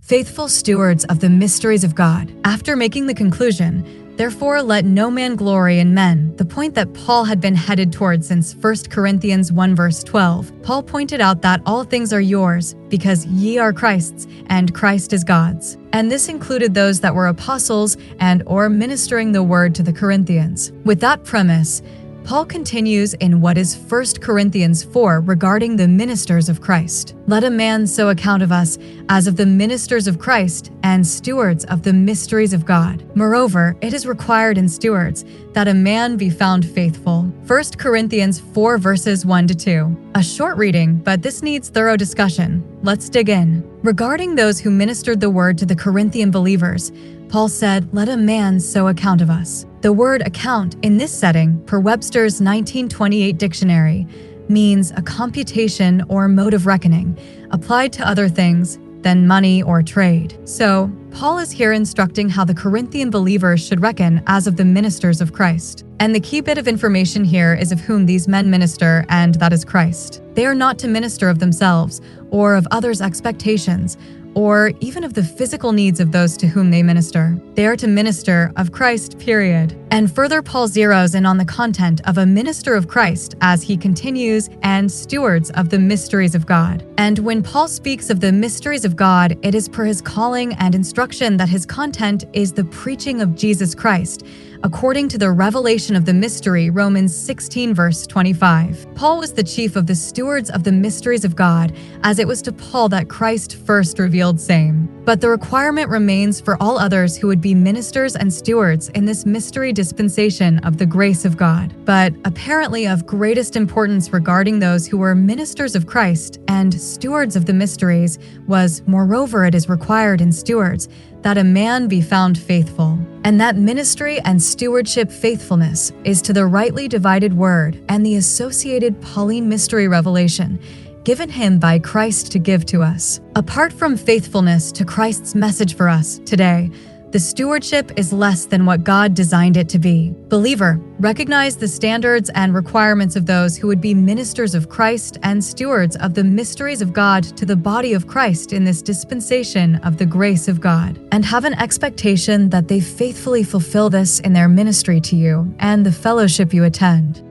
faithful stewards of the mysteries of God. After making the conclusion, therefore let no man glory in men, the point that Paul had been headed towards since 1 Corinthians 1 verse 12, Paul pointed out that all things are yours, because ye are Christ's, and Christ is God's. And this included those that were apostles and or ministering the word to the Corinthians. With that premise, Paul continues in what is 1 Corinthians 4 regarding the ministers of Christ. Let a man so account of us as of the ministers of Christ and stewards of the mysteries of God. Moreover, it is required in stewards that a man be found faithful. 1 Corinthians 4 verses 1-2. A short reading, but this needs thorough discussion. Let's dig in. Regarding those who ministered the word to the Corinthian believers, Paul said, let a man so account of us. The word account in this setting, per Webster's 1928 dictionary, means a computation or mode of reckoning, applied to other things than money or trade. So, Paul is here instructing how the Corinthian believers should reckon as of the ministers of Christ. And the key bit of information here is of whom these men minister, and that is Christ. They are not to minister of themselves, or of others' expectations, or even of the physical needs of those to whom they minister. They are to minister of Christ, period. And further, Paul zeroes in on the content of a minister of Christ as he continues, and stewards of the mysteries of God. And when Paul speaks of the mysteries of God, it is per his calling and instruction that his content is the preaching of Jesus Christ, according to the revelation of the mystery, Romans 16 verse 25. Paul was the chief of the stewards of the mysteries of God, as it was to Paul that Christ first revealed same. But the requirement remains for all others who would be ministers and stewards in this mystery dispensation of the grace of God. But apparently of greatest importance regarding those who were ministers of Christ and stewards of the mysteries was, moreover, it is required in stewards that a man be found faithful. And that ministry and stewardship faithfulness is to the rightly divided word and the associated Pauline mystery revelation given him by Christ to give to us. Apart from faithfulness to Christ's message for us today, the stewardship is less than what God designed it to be. Believer, recognize the standards and requirements of those who would be ministers of Christ and stewards of the mysteries of God to the body of Christ in this dispensation of the grace of God, and have an expectation that they faithfully fulfill this in their ministry to you and the fellowship you attend.